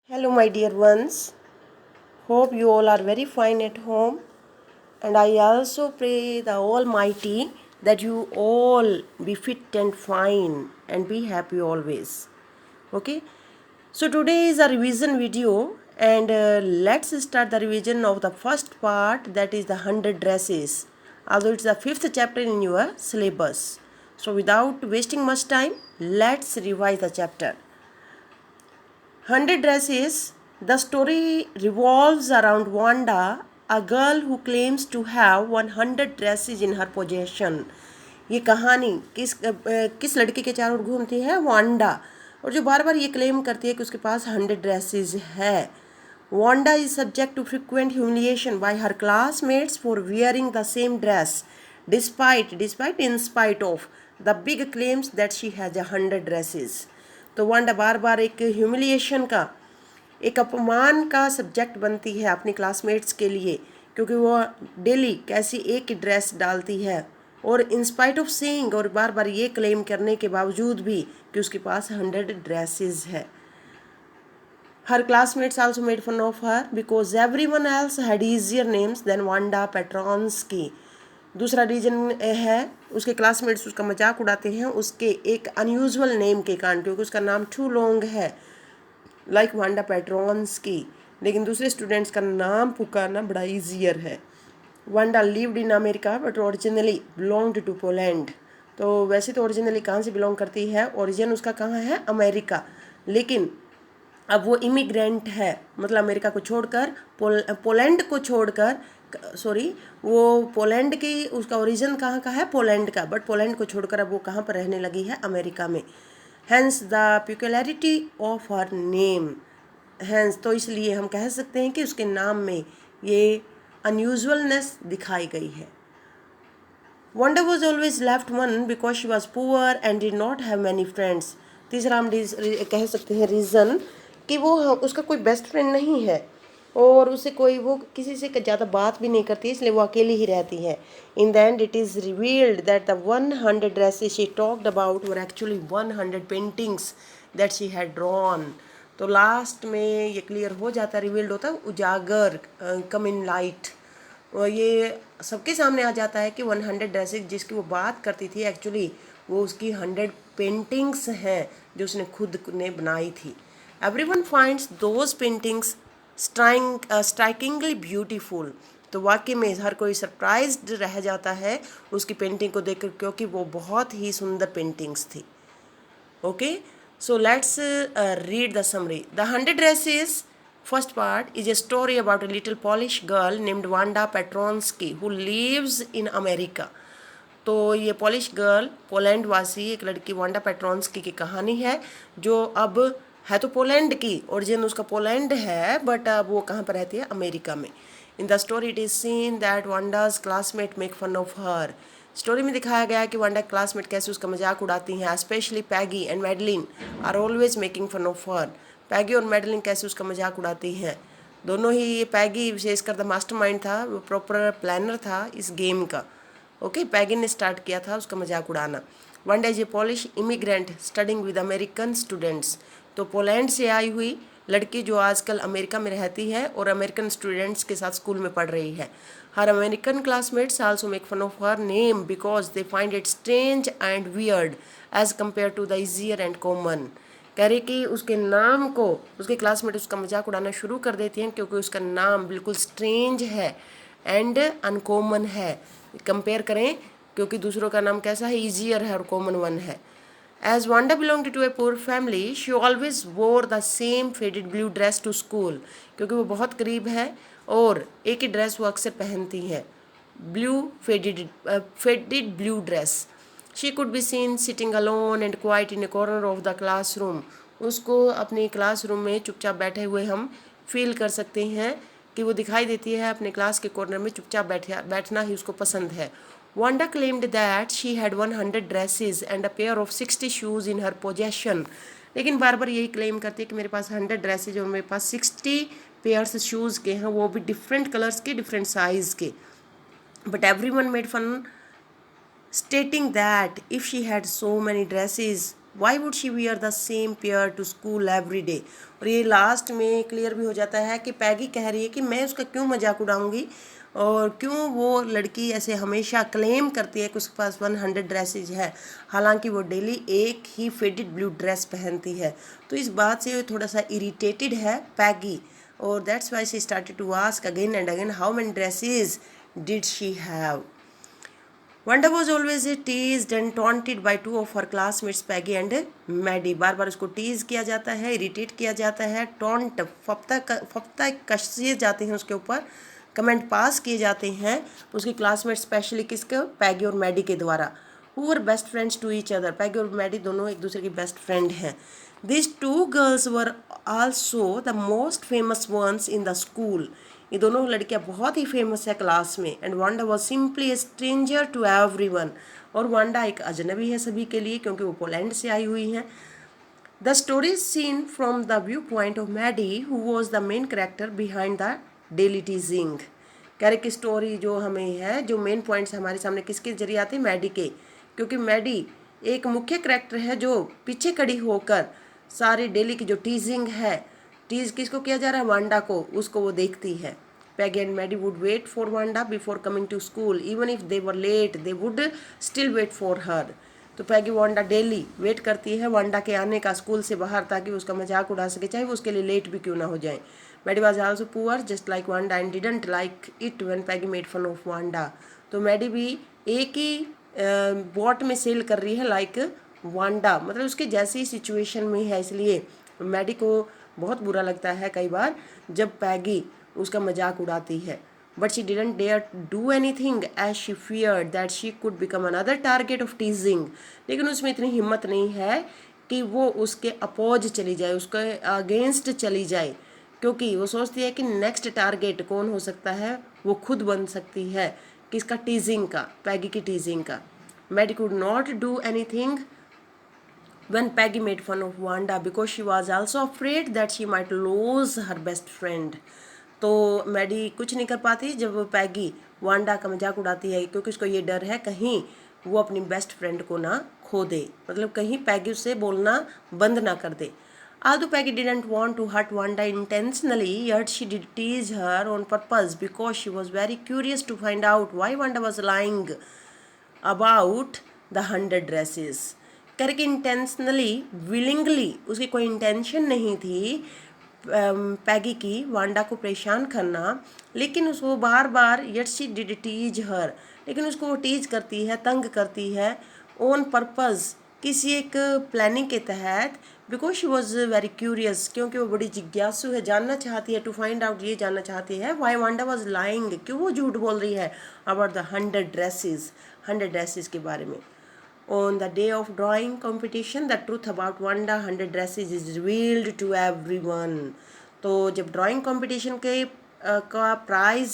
Hello, my dear ones. Hope you all are very fine at home. And I also pray the Almighty that you all be fit and fine and be happy always. Okay? So, today is a revision video, and let's start the revision of the first part, that is the 100 dresses. Although it's the fifth chapter in your syllabus. So, without wasting much time, let's revise the chapter. 100 Dresses. The story revolves around Wanda, a girl who claims to have 100 dresses in her possession. ये कहानी किस लड़की के चारों ओर घूमती है? Wanda, और जो बार बार ये क्लेम करती है कि उसके पास 100 ड्रेसेस है. Wanda is subject to frequent humiliation by her classmates for wearing the same dress, in spite of the big claims that she has 100 dresses. तो वांडा बार बार एक ह्यूमिलिएशन का, एक अपमान का सब्जेक्ट बनती है अपनी क्लासमेट्स के लिए, क्योंकि वो डेली कैसी एक ही ड्रेस डालती है, और इन स्पाइट ऑफ सेइंग, और बार बार ये क्लेम करने के बावजूद भी कि उसके पास 100 ड्रेसेस है. Her classmates also made fun of her because everyone else had easier names than Wanda Petronsky. दूसरा रीजन है, उसके क्लासमेट्स उसका मजाक उड़ाते हैं उसके एक अनयूजुअल नेम के कारण, क्योंकि उसका नाम टू लॉन्ग है, लाइक वांडा पेट्रॉन्स्की. लेकिन दूसरे स्टूडेंट्स का नाम पुकारना बड़ा ईजियर है. Wanda lived in America but originally belonged to Poland. तो वैसे तो ओरिजिनली कहाँ से बिलोंग करती है, ओरिजिन उसका कहाँ है? अमेरिका. लेकिन अब वो इमिग्रेंट है, मतलब अमेरिका को छोड़कर पोलैंड को छोड़कर, वो पोलैंड की, उसका ओरिजिन कहाँ का है? पोलैंड का, बट पोलैंड को छोड़कर अब वो कहाँ पर रहने लगी है? अमेरिका में. Hence the peculiarity of her name. Hence तो इसलिए हम कह सकते हैं कि उसके नाम में ये अनयूजुअलनेस दिखाई गई है. Wanda was always left one because she was poor and did not have many friends. तीसरा हम कह सकते हैं रीज़न कि वो उसका कोई बेस्ट फ्रेंड नहीं है, और उसे कोई, वो किसी से ज़्यादा बात भी नहीं करती, इसलिए वो अकेली ही रहती है. In the end it is revealed that the 100 dresses she talked about were actually 100 paintings that she had drawn. तो लास्ट में ये क्लियर हो जाता, रिवील्ड होता, उजागर, कम इन लाइट, और ये सबके सामने आ जाता है कि 100 ड्रेसेस जिसकी वो बात करती थी, एक्चुअली वो उसकी 100 पेंटिंग्स हैं जो उसने खुद ने बनाई थी. Everyone finds those paintings strikingly beautiful. तो वाकई में हर कोई सरप्राइज्ड रह जाता है उसकी पेंटिंग को देखकर, क्योंकि वो बहुत ही सुंदर पेंटिंग्स थी. Okay, so let's read the summary. The 100 Dresses, first part, is a story about a little Polish girl named Wanda Petronsky who lives in America. तो ये पॉलिश गर्ल, पोलैंड वासी एक लड़की वांडा पेट्रॉन्स्की की कहानी है, जो अब है तो पोलैंड की, ओरिजिन उसका पोलैंड है, बट अब वो कहाँ पर रहती है? अमेरिका में. In the story it is seen that Wanda's classmate make fun of her. Story में दिखाया गया है कि वांडा क्लासमेट कैसे उसका मजाक उड़ाती हैं. Specially Peggy and Madeline are always making fun of her. Peggy और मैडलिन कैसे उसका मजाक उड़ाती हैं. दोनों ही, ये पैगी विशेषकर द मास्टरमाइंड था, वो प्रॉपर प्लानर था इस गेम का. ओके, पैगी ने स्टार्ट किया था उसका मजाक उड़ाना. Wanda is a polish immigrant studying with American students. तो पोलैंड से आई हुई लड़की जो आजकल अमेरिका में रहती है और अमेरिकन स्टूडेंट्स के साथ स्कूल में पढ़ रही है. Her American classmates also make fun of her name because they find it strange and weird as compare to the easier and common. कह रही कि उसके नाम को उसके क्लासमेट उसका मजाक उड़ाना शुरू कर देती हैं, क्योंकि उसका नाम बिल्कुल स्ट्रेंज है एंड अनकॉमन है. कंपेयर करें, क्योंकि दूसरों का नाम कैसा है? ईजियर है और कॉमन वन है. As Wanda belonged to a poor family, she always wore the same faded blue dress to school. क्योंकि वो बहुत गरीब है और एक ही ड्रेस वो अक्सर पहनती है, blue faded blue dress. She could be seen sitting alone and quiet in a corner of the classroom. उसको अपने क्लासरूम में चुपचाप बैठे हुए हम फील कर सकते हैं कि वो दिखाई देती है अपने क्लास के कॉर्नर में चुपचाप बैठना ही उसको पसंद है. Wanda claimed that she had 100 dresses and a pair of 60 shoes in her possession. लेकिन बार बार यही क्लेम करती है कि मेरे पास 100 ड्रेसेज और मेरे पास 60 पेयर्स शूज़ के हैं, वो भी डिफरेंट कलर्स के, डिफरेंट साइज़ के. But everyone made fun, stating that if she had so many dresses why would she wear the same pair to school every day. और ये लास्ट में क्लियर भी हो जाता है कि पैगी कह रही है कि मैं उसका क्यों मजाक उड़ाऊंगी और क्यों वो लड़की ऐसे हमेशा क्लेम करती है कि उसके पास 100 ड्रेसेज है, हालांकि वो डेली एक ही फेडेड ब्लू ड्रेस पहनती है। तो इस बात से थोड़ा सा इरिटेटेड है पैगी, और that's why she started to ask again and again how many dresses did she have. Wanda was always teased and taunted by two of her classmates Peggy and Maddie। बार बार उसको tease किया जाता है, irritate किया जाता है, taunt फप्ता कसे जाते हैं उसके ऊपर, कमेंट पास किए जाते हैं उसके क्लासमेट स्पेशली किसके, पैगी और मैडी के द्वारा। Who were best friends to each other, Peggy और मैडी दोनों एक दूसरे की बेस्ट फ्रेंड हैं। These two girls were also the most famous ones in the school। ये दोनों लड़कियां बहुत ही फेमस है क्लास में। And Wanda was simply a stranger to everyone. और वांडा एक अजनबी है सभी के लिए क्योंकि वो पोलैंड से आई हुई हैं। The story is seen from the view point of Maddie who was the main character behind the daily teasing. Character story जो हमें है, जो मेन पॉइंट्स हमारे सामने किसके जरिए आते हैं, मैडी के, क्योंकि मैडी एक मुख्य कैरेक्टर है जो पीछे खड़ी होकर सारी डेली की जो टीजिंग है, टीज किसको किया जा रहा है, वांडा को, उसको वो देखती है। Peggy and Maddie would wait for Wanda before coming to school. Even if they were late, they would still wait for her. तो पैगी वांडा डेली वेट करती है वांडा के आने का स्कूल से बाहर, ताकि उसका मजाक उड़ा सके, चाहे वो उसके लिए लेट भी क्यों ना हो जाए। Maddie was also poor just like Wanda and didn't like it when Peggy made fun of Wanda. तो मैडी भी एक ही बॉट में सेल कर रही है लाइक वांडा, मतलब उसके जैसी सिचुएशन में है, इसलिए मैडी को बहुत बुरा लगता है कई बार जब पैगी उसका मजाक उड़ाती है। But she didn't dare do anything as she feared that she could become another target of teasing. लेकिन उसमें इतनी हिम्मत नहीं है कि वो उसके अपोज चली जाए, उसके अगेंस्ट चली जाए, क्योंकि वो सोचती है कि नेक्स्ट टारगेट कौन हो सकता है, वो खुद बन सकती है किसका, टीजिंग का, पैगी की टीजिंग का। Maddie could not do anything when Peggy made fun of Wanda because she was also afraid that she might lose her best friend। तो मैडी कुछ नहीं कर पाती जब पैगी वांडा का मजाक उड़ाती है, क्योंकि उसको ये डर है कहीं वो अपनी बेस्ट फ्रेंड को ना खो दे, मतलब कहीं पैगी उससे बोलना बंद ना कर दे। Although Peggy didn't want to hurt Wanda intentionally, yet she did tease her on purpose because she was very curious to find out why Wanda was lying about the 100 dresses। करके इंटेंशनली विलिंगली, उसकी कोई intention नहीं थी पैगी की Wanda को परेशान करना, लेकिन उसको बार बार येट शी डिड टीज हर, लेकिन उसको वो टीज करती है, तंग करती है ऑन पर्पज़, किसी एक प्लानिंग के तहत, because she was very curious, क्योंकि वो बड़ी जिज्ञासु है, जानना चाहती है, टू फाइंड आउट, ये जानना चाहती है वाई वांडा वॉज लाइंग, क्यों वो झूठ बोल रही है अबाउट द 100 ड्रेसेस के बारे में। On the day of drawing competition, the truth about Wanda 100 dresses is revealed to everyone। तो जब ड्राइंग कंपटीशन के का प्राइज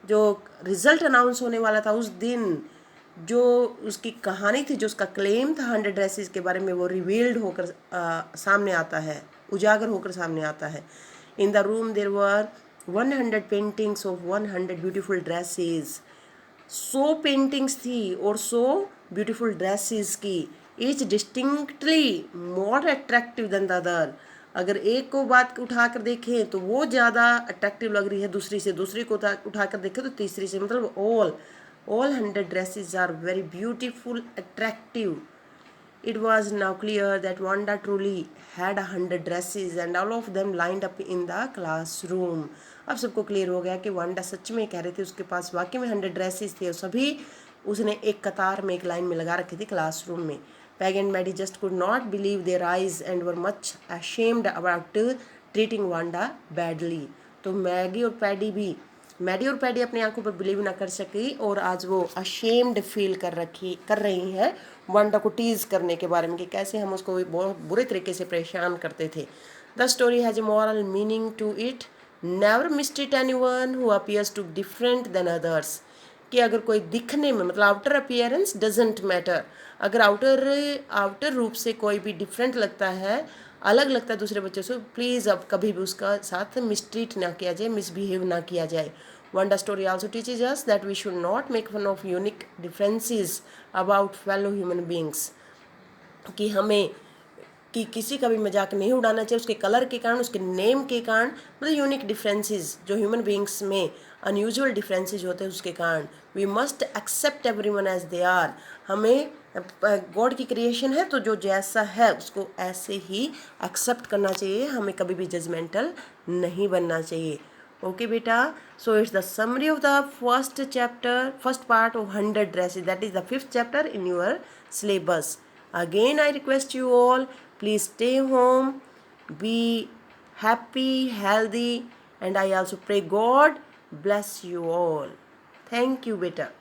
जो रिजल्ट अनाउंस होने वाला था उस दिन, जो उसकी कहानी थी, जो उसका क्लेम था 100 ड्रेसेस के बारे में, वो रिवील्ड होकर सामने आता है, उजागर होकर सामने आता है। In the room there were 100 paintings of 100 beautiful dresses. 100 paintings थी और 100 ब्यूटीफुल ड्रेसेस की, each distinctly more attractive than the other. अगर एक को बात उठा कर देखें तो वो ज़्यादा अट्रैक्टिव लग रही है दूसरी से, दूसरी को उठा कर देखें तो तीसरी से, मतलब all 100 dresses are very beautiful, attractive। It was now clear that Wanda truly had 100 dresses and all of them lined up in the classroom। अब सबको क्लियर हो गया कि वांडा सच में कह रही थी उसके पास वाकई में 100 ड्रेसेस थे, और सभी उसने एक कतार में, एक लाइन में लगा रखी थी क्लासरूम में। Peggy and Maddie just could not believe their eyes and were much ashamed about treating Wanda badly. तो मैडी और पैडी अपनी आंखों पर बिलीव ना कर सकी, और आज वो अशेम्ड फील कर रही हैं वांडा को टीज करने के बारे में कि कैसे हम उसको बहुत बुरे तरीके से परेशान करते थे। The story has a moral meaning to it, never mistreat anyone who appears to different than others. कि अगर कोई दिखने में, मतलब आउटर अपीयरेंस डजेंट मैटर, अगर आउटर रूप से कोई भी डिफरेंट लगता है, अलग लगता है दूसरे बच्चों से, प्लीज़ अब कभी भी उसका साथ मिसट्रीट ना किया जाए, मिसबिहेव ना किया जाए। Wanda story also teaches us that we should not make fun of unique differences about fellow human beings। कि हमें कि किसी का भी मजाक नहीं उड़ाना चाहिए उसके कलर के कारण, उसके नेम के कारण, मतलब यूनिक डिफरेंसेस जो ह्यूमन बींग्स में अनयूजुअल डिफरेंसेस होते हैं उसके कारण। We must accept everyone as they are. हमें गॉड की क्रिएशन है तो जो जैसा है उसको ऐसे ही एक्सेप्ट करना चाहिए, हमें कभी भी जजमेंटल नहीं बनना चाहिए। ओके बेटा, so it's the summary of the first chapter, first part of 100 dresses, that is the 5th chapter in your syllabus. Again, I request you all, please stay home, be happy, healthy, and I also pray God bless you all. Thank you, beta.